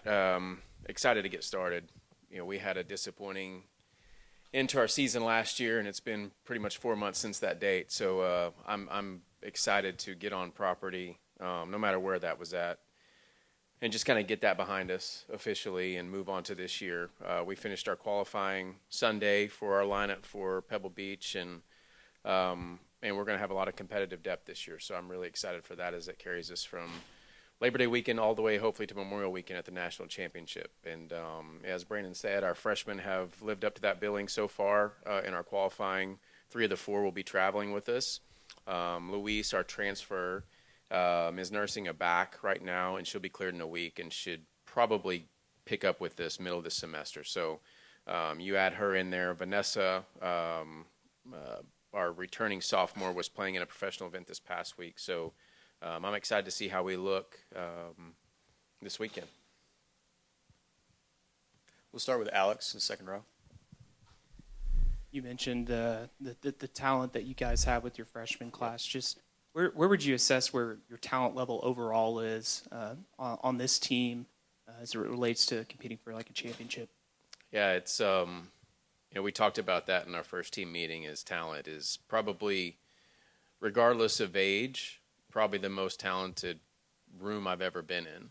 Matt. Excited to get started. We had a disappointing into our season last year, and it's been pretty much 4 months since that date. So I'm excited to get on property, no matter where that was at, and just kind of get that behind us officially and move on to this year. We finished our qualifying Sunday for our lineup for Pebble Beach, and we're going to have a lot of competitive depth this year. So I'm really excited for that as it carries us from Labor Day weekend all the way, hopefully, to Memorial Weekend at the National Championship. And as Brandon said, our freshmen have lived up to that billing so far in our qualifying. 3 of the 4 will be traveling with us. Luis, our transfer, is nursing a back right now, and she'll be cleared in a week and should probably pick up with this middle of the semester. So you add her in there. Vanessa, our returning sophomore, was playing in a professional event this past week. So I'm excited to see how we look this weekend. We'll start with Alex in the second row. You mentioned the talent that you guys have with your freshman class. Just where would you assess where your talent level overall is on this team as it relates to competing for like a championship? Yeah, it's we talked about that in our first team meeting. Is talent is probably, regardless of age, probably the most talented room I've ever been in.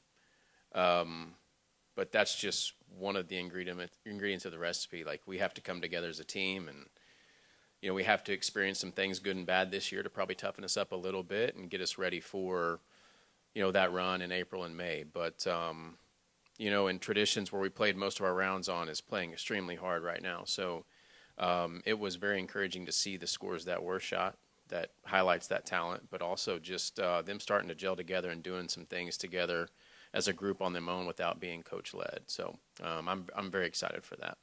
But that's just one of the ingredients of the recipe. Like, we have to come together as a team, and we have to experience some things, good and bad, this year to probably toughen us up a little bit and get us ready for that run in April and May. But in traditions, where we played most of our rounds on is playing extremely hard right now. So it was very encouraging to see the scores that were shot. That highlights that talent, but also just them starting to gel together and doing some things together as a group on their own without being coach-led. So I'm very excited for that.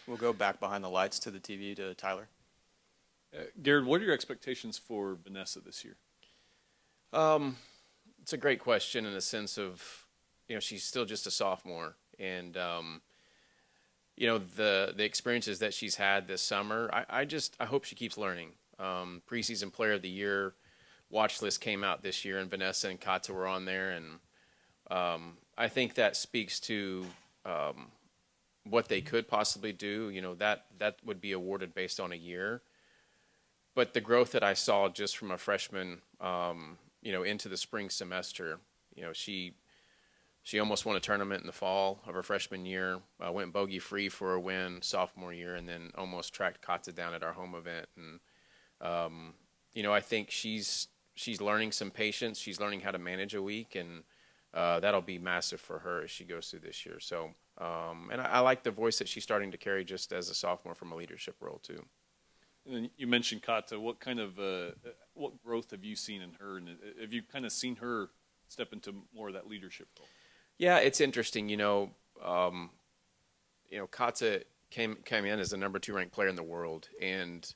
We'll go back behind the lights to the TV to Tyler. Gerrod, what are your expectations for Vanessa this year? It's a great question in the sense of, she's still just a sophomore, and the experiences that she's had this summer, I hope she keeps learning. Preseason Player of the Year watch list came out this year, and Vanessa and Kata were on there, and I think that speaks to what they could possibly do. That would be awarded based on a year. But the growth that I saw just from a freshman, into the spring semester, she almost won a tournament in the fall of her freshman year, went bogey-free for a win sophomore year, and then almost tracked Kata down at our home event. And I think she's learning some patience. She's learning how to manage a week, and that'll be massive for her as she goes through this year. So, and I like the voice that she's starting to carry just as a sophomore from a leadership role too. And then you mentioned Kata. What kind of what growth have you seen in her, and have you kind of seen her step into more of that leadership role? Yeah, it's interesting. Kata came in as the number 2 ranked player in the world, and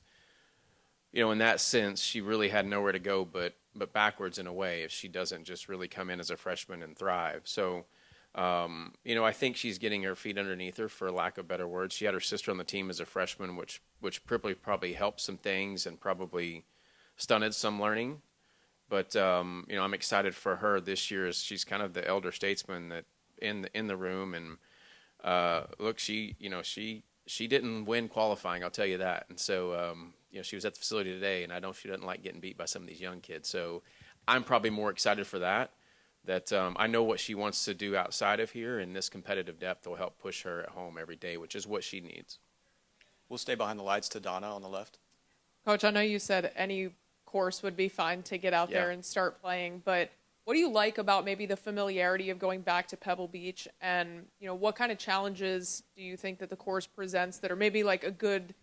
in that sense, she really had nowhere to go but backwards in a way if she doesn't just really come in as a freshman and thrive. So, I think she's getting her feet underneath her, for lack of better words. She had her sister on the team as a freshman, which probably helped some things and probably stunted some learning. But I'm excited for her this year, as she's kind of the elder statesman that in the room. And look, she didn't win qualifying, I'll tell you that. And so she was at the facility today, and I know she doesn't like getting beat by some of these young kids. So I'm probably more excited for that I know what she wants to do outside of here, and this competitive depth will help push her at home every day, which is what she needs. We'll stay behind the lights to Donna on the left. Coach, I know you said any course would be fine to get out there and start playing, but what do you like about maybe the familiarity of going back to Pebble Beach, and what kind of challenges do you think that the course presents that are maybe like a good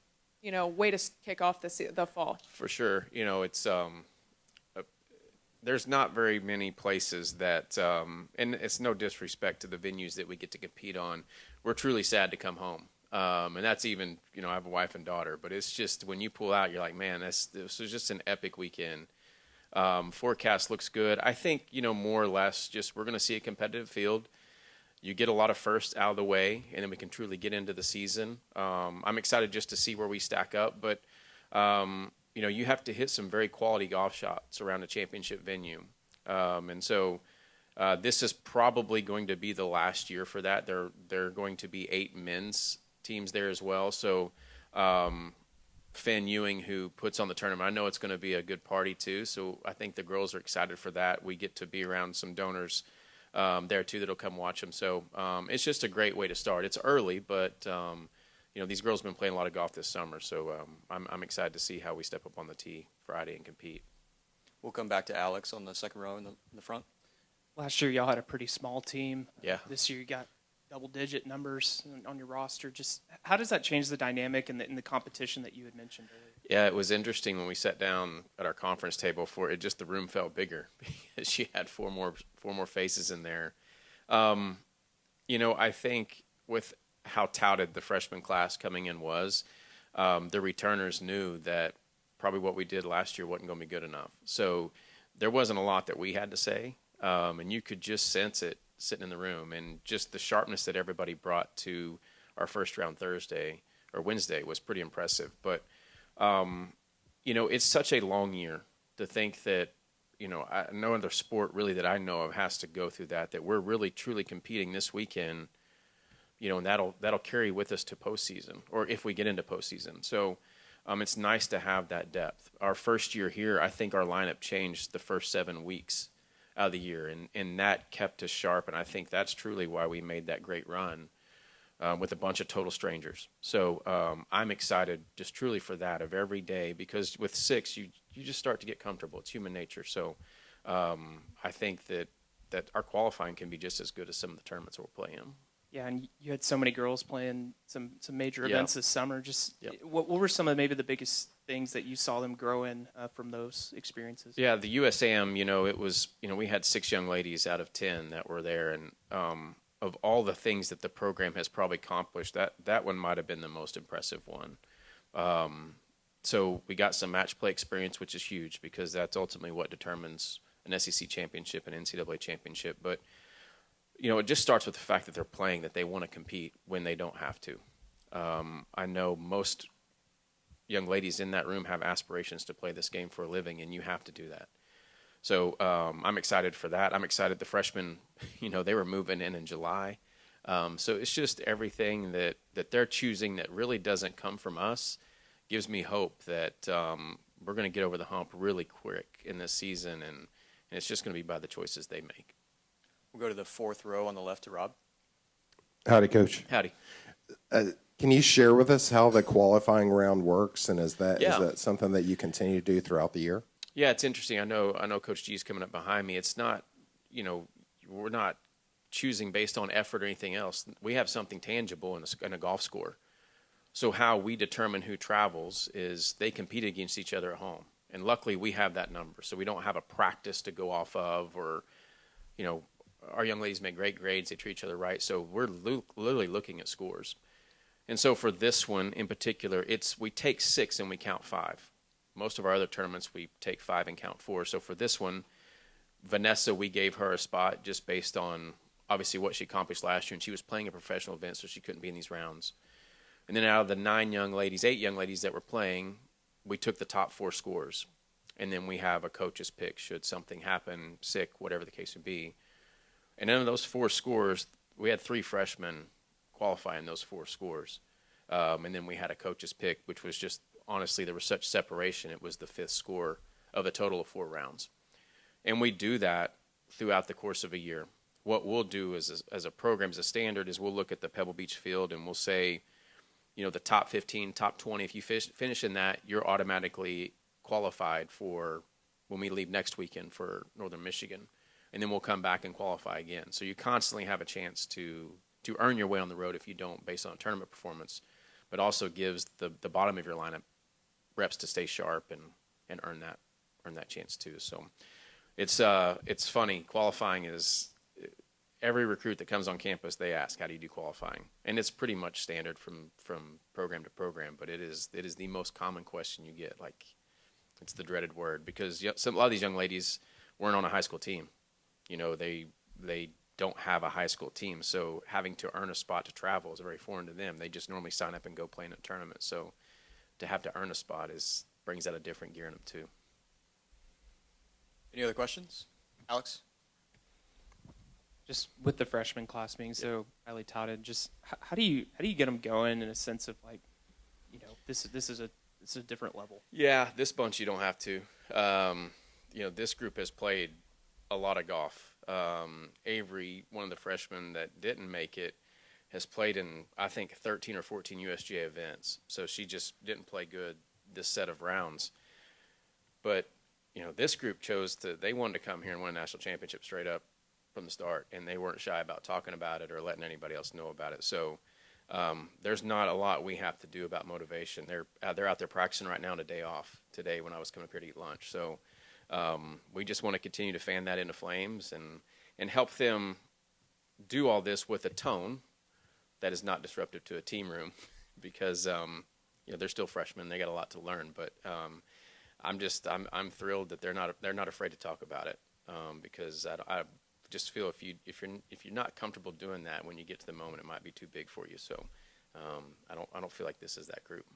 way to kick off the fall? For sure. It's there's not very many places that, and it's no disrespect to the venues that we get to compete on. We're truly sad to come home. And that's even, I have a wife and daughter, but it's just, when you pull out, you're like, man, this was just an epic weekend. Forecast looks good. I think, more or less, just we're going to see a competitive field. You get a lot of firsts out of the way, and then we can truly get into the season. I'm excited just to see where we stack up, but you have to hit some very quality golf shots around a championship venue. And so This is probably going to be the last year for that. There are going to be 8 men's teams there as well. So Finn Ewing, who puts on the tournament, I know it's going to be a good party too. So I think the girls are excited for that. We get to be around some donors there too that'll come watch them. So it's just a great way to start. It's early, but these girls have been playing a lot of golf this summer. So I'm excited to see how we step up on the tee Friday and compete. We'll come back to Alex on the second row in the front. Last year, y'all had a pretty small team. Yeah. This year, you got double-digit numbers on your roster. Just how does that change the dynamic and the competition that you had mentioned earlier? Yeah, it was interesting when we sat down at our conference table for it. Just the room felt bigger because she had four more faces in there. I think with how touted the freshman class coming in was, the returners knew that probably what we did last year wasn't going to be good enough. So there wasn't a lot that we had to say, and you could just sense it sitting in the room, and just the sharpness that everybody brought to our first round Wednesday was pretty impressive. But it's such a long year to think that no other sport really that I know of has to go through that we're really truly competing this weekend, and that'll carry with us to postseason, or if we get into postseason. So it's nice to have that depth. Our first year here, I think our lineup changed the first 7 weeks out of the year, and that kept us sharp, and I think that's truly why we made that great run with a bunch of total strangers. So I'm excited just truly for that of every day, because with 6, you just start to get comfortable. It's human nature. So I think that our qualifying can be just as good as some of the tournaments we're playing. Yeah, and you had so many girls playing some major Yeah. events this summer. Just what were some of maybe the biggest things that you saw them grow in from those experiences? Yeah, the USAM, it was, we had 6 young ladies out of 10 that were there, and of all the things that the program has probably accomplished, that one might have been the most impressive one. So we got some match play experience, which is huge, because that's ultimately what determines an SEC championship and NCAA championship. But it just starts with the fact that they're playing, that they want to compete when they don't have to. I know most young ladies in that room have aspirations to play this game for a living, and you have to do that. So I'm excited for that. I'm excited the freshmen, they were moving in July. So it's just everything that they're choosing that really doesn't come from us gives me hope that we're going to get over the hump really quick in this season, and it's just going to be by the choices they make. We'll go to the fourth row on the left to Rob. Howdy, Coach. Howdy. Can you share with us how the qualifying round works, and is that something that you continue to do throughout the year? Yeah, it's interesting. I know Coach G's coming up behind me. It's not, we're not choosing based on effort or anything else. We have something tangible in a golf score. So how we determine who travels is they compete against each other at home. And luckily we have that number. So we don't have a practice to go off of, or, our young ladies make great grades. They treat each other right. So we're literally looking at scores. And so for this one in particular, we take 6 and we count 5. Most of our other tournaments, we take 5 and count 4. So for this one, Vanessa, we gave her a spot just based on obviously what she accomplished last year, and she was playing a professional event, so she couldn't be in these rounds. And then out of the 8 young ladies that were playing, we took the top 4 scores. And then we have a coach's pick should something happen, sick, whatever the case would be. And out of those 4 scores, we had 3 freshmen qualify in those 4 scores. And then we had a coach's pick, which was just, honestly, there was such separation. It was the 5th score of a total of 4 rounds. And we do that throughout the course of a year. What we'll do as a program, as a standard, is we'll look at the Pebble Beach field and we'll say, the top 15, top 20, if you finish in that, you're automatically qualified for when we leave next weekend for Northern Michigan. And then we'll come back and qualify again. So you constantly have a chance to earn your way on the road if you don't, based on tournament performance, but also gives the bottom of your lineup reps to stay sharp and earn that chance too. So it's funny. Qualifying is, every recruit that comes on campus, they ask, how do you do qualifying? And it's pretty much standard from program to program, but it is the most common question you get. Like, it's the dreaded word, because a lot of these young ladies weren't on a high school team. They don't have a high school team, so having to earn a spot to travel is very foreign to them. They just normally sign up and go play in a tournament. So to have to earn a spot brings out a different gear in them too. Any other questions? Alex? just with the freshman class being so highly touted, just how do you get them going in a sense of like, this is a different level. Yeah, this bunch you don't have to. This group has played a lot of golf. Avery, one of the freshmen that didn't make it, has played in, I think, 13 or 14 USGA events. So she just didn't play good this set of rounds. But, this group they wanted to come here and win a national championship straight up from the start, and they weren't shy about talking about it or letting anybody else know about it. So there's not a lot we have to do about motivation. They're out there practicing right now on a day off today when I was coming up here to eat lunch. So we just want to continue to fan that into flames and help them do all this with a tone that is not disruptive to a team room because they're still freshmen. They got a lot to learn, but I'm thrilled that they're not afraid to talk about it because I just feel if you're not comfortable doing that when you get to the moment, it might be too big for you. So I don't feel like this is that group.